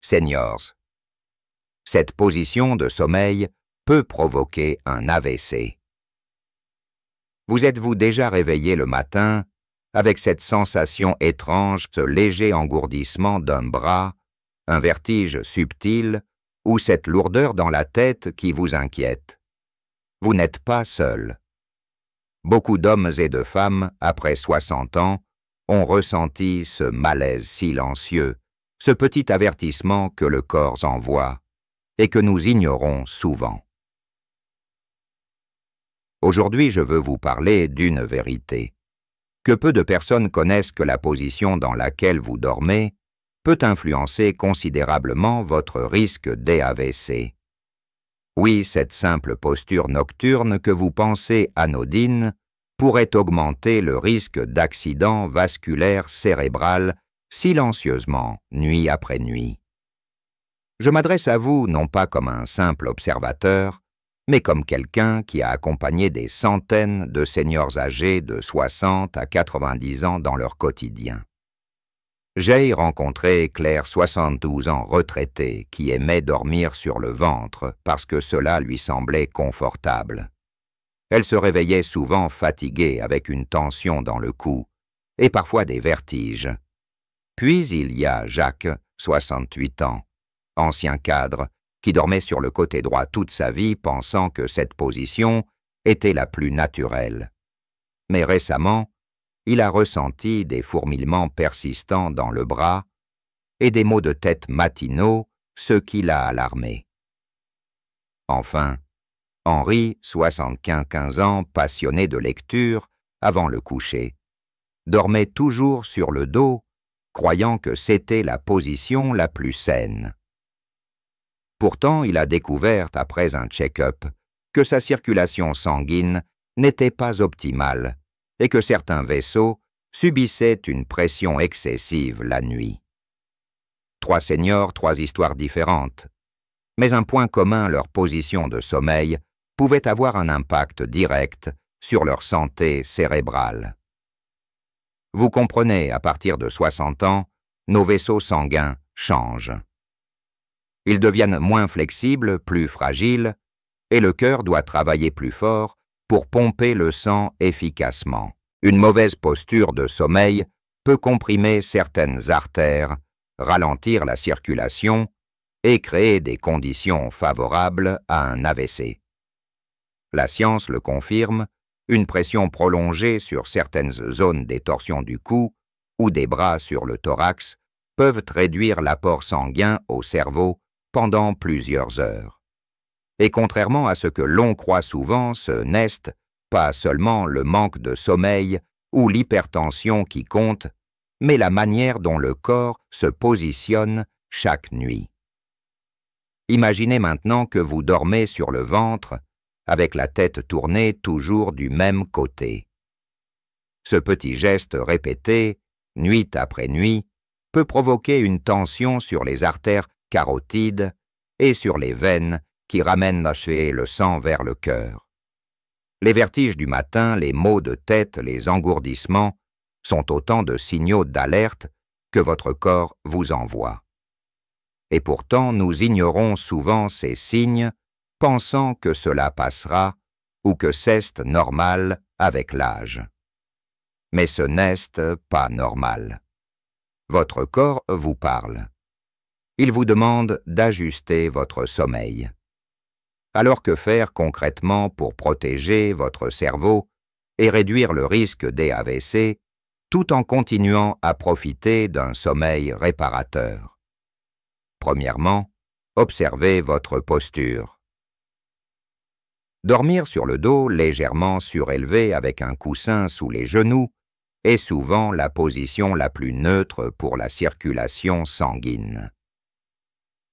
Seniors. Cette position de sommeil peut provoquer un AVC. Vous êtes-vous déjà réveillé le matin avec cette sensation étrange, ce léger engourdissement d'un bras, un vertige subtil ou cette lourdeur dans la tête qui vous inquiète? Vous n'êtes pas seul. Beaucoup d'hommes et de femmes, après 60 ans, ont ressenti ce malaise silencieux, ce petit avertissement que le corps envoie et que nous ignorons souvent. Aujourd'hui, je veux vous parler d'une vérité. Que peu de personnes connaissent que la position dans laquelle vous dormez peut influencer considérablement votre risque d'AVC. Oui, cette simple posture nocturne que vous pensez anodine pourrait augmenter le risque d'accident vasculaire cérébral silencieusement, nuit après nuit. Je m'adresse à vous non pas comme un simple observateur, mais comme quelqu'un qui a accompagné des centaines de seniors âgés de 60 à 90 ans dans leur quotidien. J'ai rencontré Claire, 72 ans, retraitée, qui aimait dormir sur le ventre parce que cela lui semblait confortable. Elle se réveillait souvent fatiguée avec une tension dans le cou et parfois des vertiges. Puis il y a Jacques, 68 ans, ancien cadre, qui dormait sur le côté droit toute sa vie pensant que cette position était la plus naturelle. Mais récemment, il a ressenti des fourmillements persistants dans le bras et des maux de tête matinaux, ce qui l'a alarmé. Enfin, Henri, 75 ans, passionné de lecture, avant le coucher, dormait toujours sur le dos, croyant que c'était la position la plus saine. Pourtant, il a découvert, après un check-up, que sa circulation sanguine n'était pas optimale et que certains vaisseaux subissaient une pression excessive la nuit. 3 seniors, 3 histoires différentes, mais un point commun, leur position de sommeil, pouvait avoir un impact direct sur leur santé cérébrale. Vous comprenez, à partir de 60 ans, nos vaisseaux sanguins changent. Ils deviennent moins flexibles, plus fragiles, et le cœur doit travailler plus fort pour pomper le sang efficacement. Une mauvaise posture de sommeil peut comprimer certaines artères, ralentir la circulation et créer des conditions favorables à un AVC. La science le confirme, une pression prolongée sur certaines zones des torsions du cou ou des bras sur le thorax peuvent réduire l'apport sanguin au cerveau pendant plusieurs heures. Et contrairement à ce que l'on croit souvent, ce n'est pas seulement le manque de sommeil ou l'hypertension qui compte, mais la manière dont le corps se positionne chaque nuit. Imaginez maintenant que vous dormez sur le ventre, avec la tête tournée toujours du même côté. Ce petit geste répété, nuit après nuit, peut provoquer une tension sur les artères carotides et sur les veines qui ramènent le sang vers le cœur. Les vertiges du matin, les maux de tête, les engourdissements sont autant de signaux d'alerte que votre corps vous envoie. Et pourtant, nous ignorons souvent ces signes, pensant que cela passera ou que c'est normal avec l'âge. Mais ce n'est pas normal. Votre corps vous parle. Il vous demande d'ajuster votre sommeil. Alors que faire concrètement pour protéger votre cerveau et réduire le risque d'AVC tout en continuant à profiter d'un sommeil réparateur? Premièrement, observez votre posture. Dormir sur le dos légèrement surélevé avec un coussin sous les genoux est souvent la position la plus neutre pour la circulation sanguine.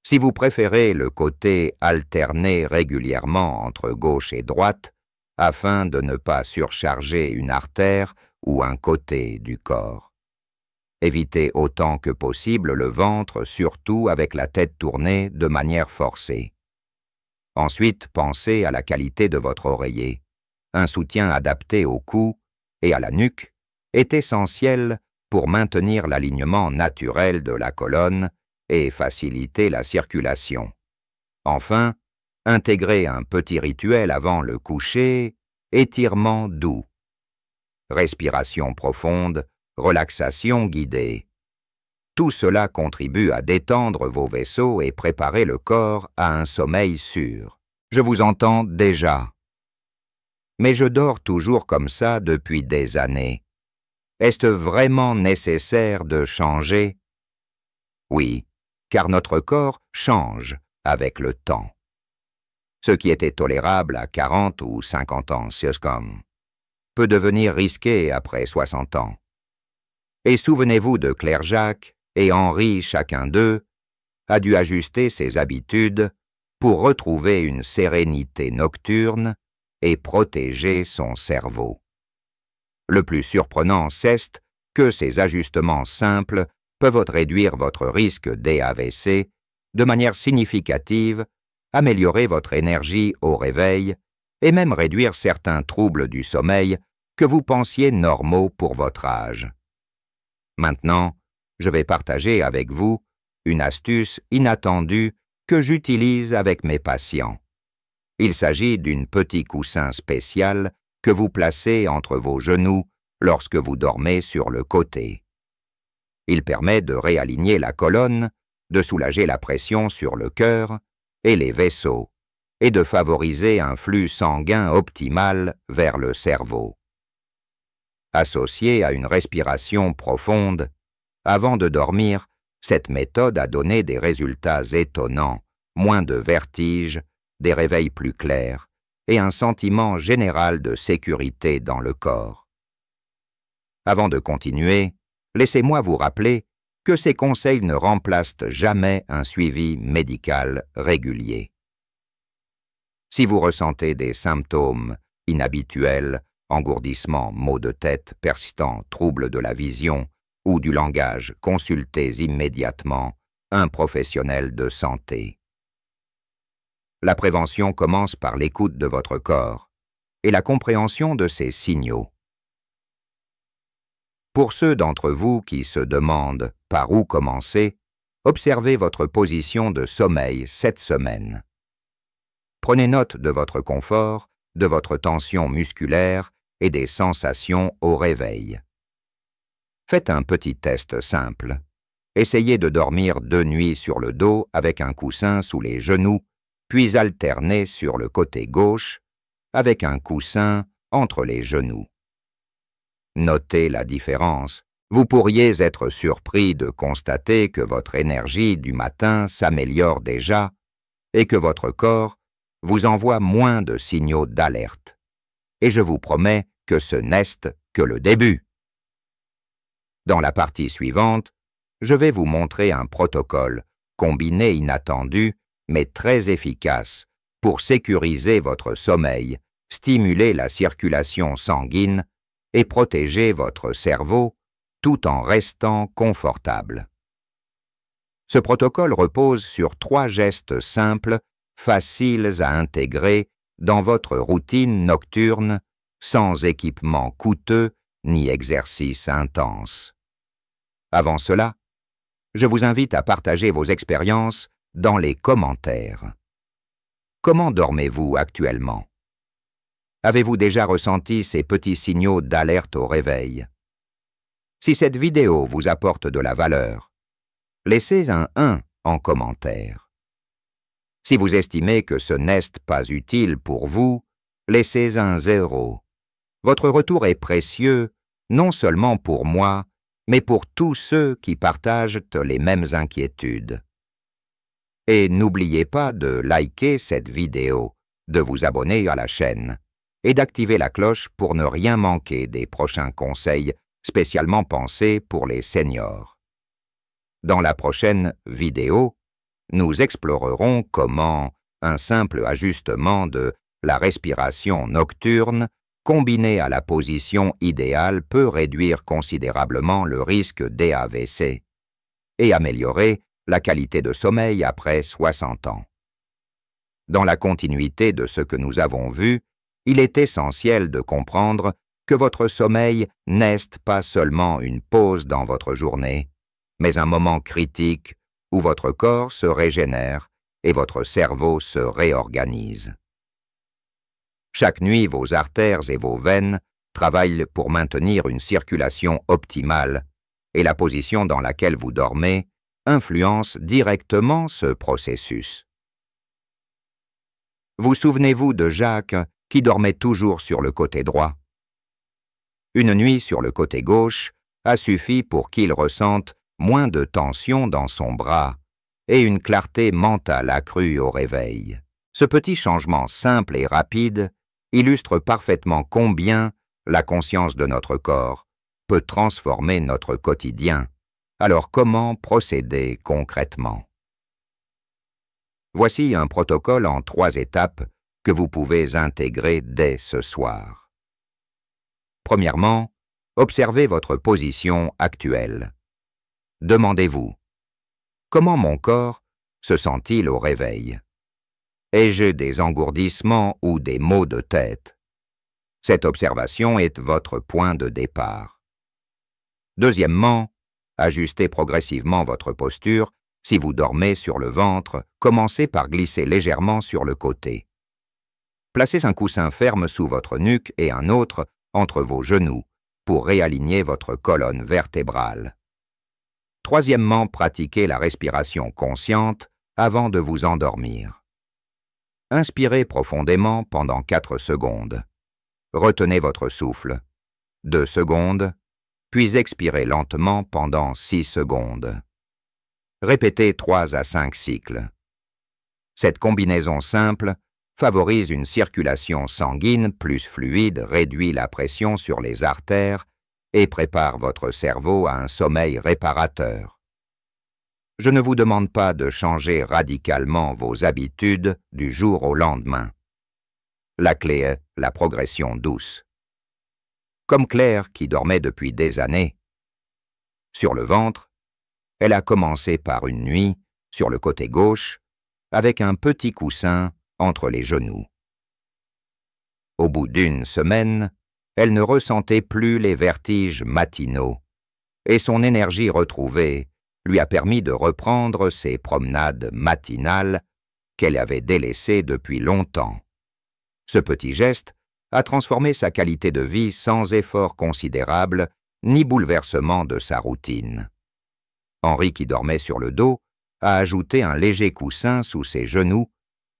Si vous préférez le côté alterné régulièrement entre gauche et droite, afin de ne pas surcharger une artère ou un côté du corps. Évitez autant que possible le ventre, surtout avec la tête tournée de manière forcée. Ensuite, pensez à la qualité de votre oreiller. Un soutien adapté au cou et à la nuque est essentiel pour maintenir l'alignement naturel de la colonne et faciliter la circulation. Enfin, intégrez un petit rituel avant le coucher, étirement doux. Respiration profonde, relaxation guidée. Tout cela contribue à détendre vos vaisseaux et préparer le corps à un sommeil sûr. Je vous entends déjà. Mais je dors toujours comme ça depuis des années. Est-ce vraiment nécessaire de changer? Oui, car notre corps change avec le temps. Ce qui était tolérable à 40 ou 50 ans, peut devenir risqué après 60 ans. Et souvenez-vous de Claire Jacques et Henri, chacun d'eux, a dû ajuster ses habitudes pour retrouver une sérénité nocturne et protéger son cerveau. Le plus surprenant, c'est que ces ajustements simples peuvent réduire votre risque d'AVC de manière significative, améliorer votre énergie au réveil et même réduire certains troubles du sommeil que vous pensiez normaux pour votre âge. Maintenant, je vais partager avec vous une astuce inattendue que j'utilise avec mes patients. Il s'agit d'un petit coussin spécial que vous placez entre vos genoux lorsque vous dormez sur le côté. Il permet de réaligner la colonne, de soulager la pression sur le cœur et les vaisseaux, et de favoriser un flux sanguin optimal vers le cerveau. Associée à une respiration profonde, avant de dormir, cette méthode a donné des résultats étonnants, moins de vertige, des réveils plus clairs et un sentiment général de sécurité dans le corps. Avant de continuer, laissez-moi vous rappeler que ces conseils ne remplacent jamais un suivi médical régulier. Si vous ressentez des symptômes inhabituels, engourdissements, maux de tête persistants, troubles de la vision ou du langage, consultez immédiatement un professionnel de santé. La prévention commence par l'écoute de votre corps et la compréhension de ses signaux. Pour ceux d'entre vous qui se demandent par où commencer, observez votre position de sommeil cette semaine. Prenez note de votre confort, de votre tension musculaire et des sensations au réveil. Faites un petit test simple. Essayez de dormir 2 nuits sur le dos avec un coussin sous les genoux, puis alternez sur le côté gauche avec un coussin entre les genoux. Notez la différence. Vous pourriez être surpris de constater que votre énergie du matin s'améliore déjà et que votre corps vous envoie moins de signaux d'alerte. Et je vous promets que ce n'est que le début. Dans la partie suivante, je vais vous montrer un protocole, combiné inattendu, mais très efficace, pour sécuriser votre sommeil, stimuler la circulation sanguine et protéger votre cerveau tout en restant confortable. Ce protocole repose sur 3 gestes simples, faciles à intégrer dans votre routine nocturne, sans équipement coûteux ni exercice intense. Avant cela, je vous invite à partager vos expériences dans les commentaires. Comment dormez-vous actuellement? Avez-vous déjà ressenti ces petits signaux d'alerte au réveil? Si cette vidéo vous apporte de la valeur, laissez un 1 en commentaire. Si vous estimez que ce n'est pas utile pour vous, laissez un 0. Votre retour est précieux, non seulement pour moi, mais pour tous ceux qui partagent les mêmes inquiétudes. Et n'oubliez pas de liker cette vidéo, de vous abonner à la chaîne et d'activer la cloche pour ne rien manquer des prochains conseils spécialement pensés pour les seniors. Dans la prochaine vidéo, nous explorerons comment un simple ajustement de la respiration nocturne combiné à la position idéale peut réduire considérablement le risque d'AVC et améliorer la qualité de sommeil après 60 ans. Dans la continuité de ce que nous avons vu, il est essentiel de comprendre que votre sommeil n'est pas seulement une pause dans votre journée, mais un moment critique où votre corps se régénère et votre cerveau se réorganise. Chaque nuit, vos artères et vos veines travaillent pour maintenir une circulation optimale et la position dans laquelle vous dormez influence directement ce processus. Vous souvenez-vous de Jacques qui dormait toujours sur le côté droit? Une nuit sur le côté gauche a suffi pour qu'il ressente moins de tension dans son bras et une clarté mentale accrue au réveil. Ce petit changement simple et rapide illustre parfaitement combien la conscience de notre corps peut transformer notre quotidien. Alors comment procéder concrètement? Voici un protocole en 3 étapes que vous pouvez intégrer dès ce soir. Premièrement, observez votre position actuelle. Demandez-vous: comment mon corps se sent-il au réveil? Ai-je des engourdissements ou des maux de tête? Cette observation est votre point de départ. Deuxièmement, ajustez progressivement votre posture. Si vous dormez sur le ventre, commencez par glisser légèrement sur le côté. Placez un coussin ferme sous votre nuque et un autre entre vos genoux pour réaligner votre colonne vertébrale. Troisièmement, pratiquez la respiration consciente avant de vous endormir. Inspirez profondément pendant 4 secondes. Retenez votre souffle, 2 secondes, puis expirez lentement pendant 6 secondes. Répétez 3 à 5 cycles. Cette combinaison simple favorise une circulation sanguine plus fluide, réduit la pression sur les artères et prépare votre cerveau à un sommeil réparateur. Je ne vous demande pas de changer radicalement vos habitudes du jour au lendemain. La clé est la progression douce. Comme Claire qui dormait depuis des années. Sur le ventre, elle a commencé par une nuit, sur le côté gauche, avec un petit coussin entre les genoux. Au bout d'1 semaine, elle ne ressentait plus les vertiges matinaux, et son énergie retrouvée lui a permis de reprendre ses promenades matinales qu'elle avait délaissées depuis longtemps. Ce petit geste a transformé sa qualité de vie sans effort considérable ni bouleversement de sa routine. Henri, qui dormait sur le dos, a ajouté un léger coussin sous ses genoux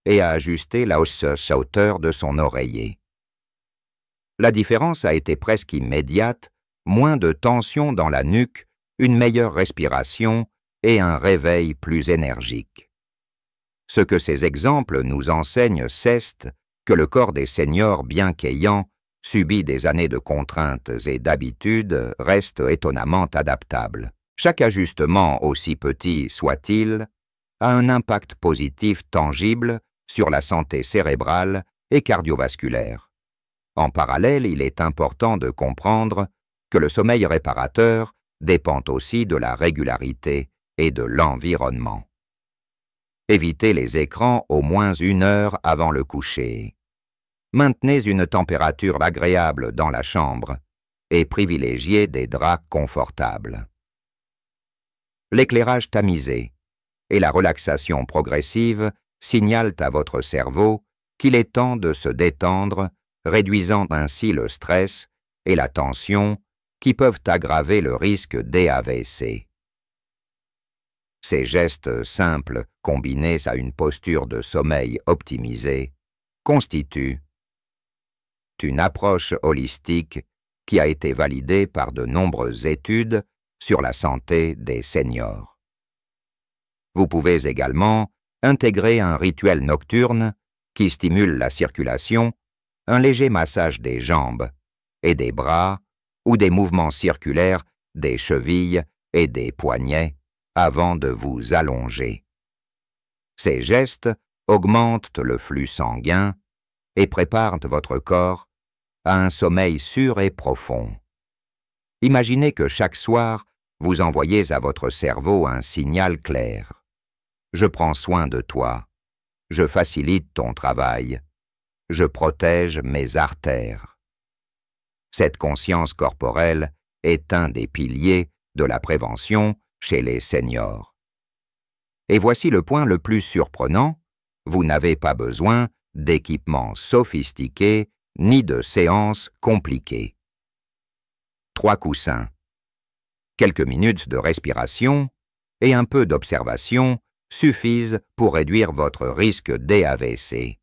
et a ajusté la hauteur de son oreiller. La différence a été presque immédiate, moins de tension dans la nuque, une meilleure respiration et un réveil plus énergique. Ce que ces exemples nous enseignent, c'est que le corps des seniors, bien qu'ayant subi des années de contraintes et d'habitudes, reste étonnamment adaptable. Chaque ajustement, aussi petit soit-il, a un impact positif tangible sur la santé cérébrale et cardiovasculaire. En parallèle, il est important de comprendre que le sommeil réparateur dépend aussi de la régularité et de l'environnement. Évitez les écrans au moins 1 heure avant le coucher. Maintenez une température agréable dans la chambre et privilégiez des draps confortables. L'éclairage tamisé et la relaxation progressive signalent à votre cerveau qu'il est temps de se détendre, réduisant ainsi le stress et la tension qui peuvent aggraver le risque d'AVC. Ces gestes simples, combinés à une posture de sommeil optimisée, constituent une approche holistique qui a été validée par de nombreuses études sur la santé des seniors. Vous pouvez également intégrer un rituel nocturne qui stimule la circulation, un léger massage des jambes et des bras ou des mouvements circulaires des chevilles et des poignets avant de vous allonger. Ces gestes augmentent le flux sanguin et préparent votre corps à un sommeil sûr et profond. Imaginez que chaque soir, vous envoyez à votre cerveau un signal clair. Je prends soin de toi. Je facilite ton travail. Je protège mes artères. Cette conscience corporelle est un des piliers de la prévention chez les seniors. Et voici le point le plus surprenant, vous n'avez pas besoin d'équipements sophistiqués ni de séances compliquées. 3 coussins. Quelques minutes de respiration et un peu d'observation suffisent pour réduire votre risque d'AVC.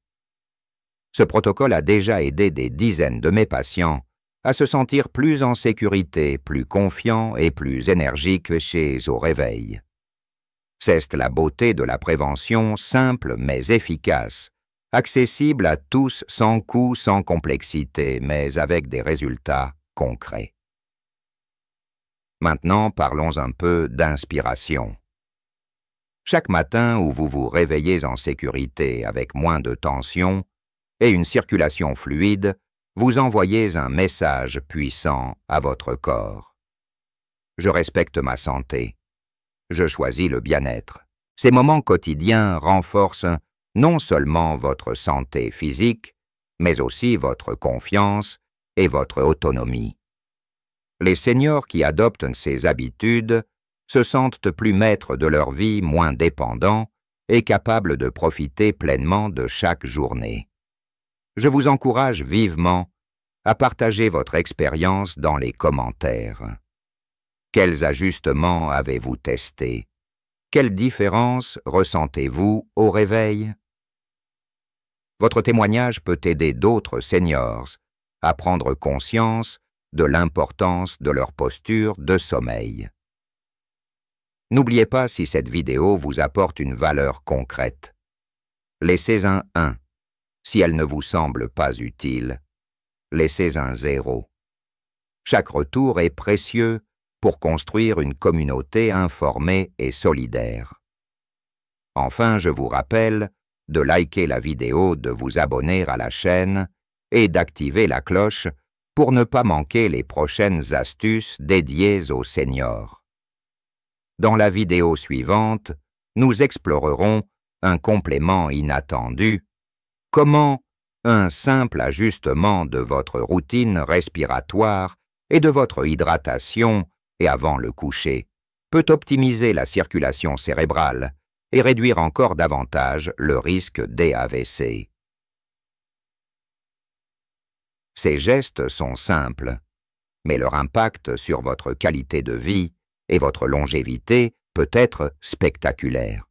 Ce protocole a déjà aidé des dizaines de mes patients à se sentir plus en sécurité, plus confiants et plus énergiques au réveil. C'est la beauté de la prévention simple mais efficace, accessible à tous sans coût, sans complexité, mais avec des résultats concrets. Maintenant, parlons un peu d'inspiration. Chaque matin où vous vous réveillez en sécurité avec moins de tension et une circulation fluide, vous envoyez un message puissant à votre corps. Je respecte ma santé. Je choisis le bien-être. Ces moments quotidiens renforcent non seulement votre santé physique, mais aussi votre confiance et votre autonomie. Les seniors qui adoptent ces habitudes se sentent plus maîtres de leur vie, moins dépendants et capables de profiter pleinement de chaque journée. Je vous encourage vivement à partager votre expérience dans les commentaires. Quels ajustements avez-vous testés? Quelle différence ressentez-vous au réveil? Votre témoignage peut aider d'autres seniors à prendre conscience de l'importance de leur posture de sommeil. N'oubliez pas, si cette vidéo vous apporte une valeur concrète, laissez un 1. Si elle ne vous semble pas utile, laissez un 0. Chaque retour est précieux pour construire une communauté informée et solidaire. Enfin, je vous rappelle de liker la vidéo, de vous abonner à la chaîne et d'activer la cloche pour ne pas manquer les prochaines astuces dédiées aux seniors. Dans la vidéo suivante, nous explorerons un complément inattendu, comment un simple ajustement de votre routine respiratoire et de votre hydratation et avant le coucher peut optimiser la circulation cérébrale et réduire encore davantage le risque d'AVC. Ces gestes sont simples, mais leur impact sur votre qualité de vie et votre longévité peut être spectaculaire.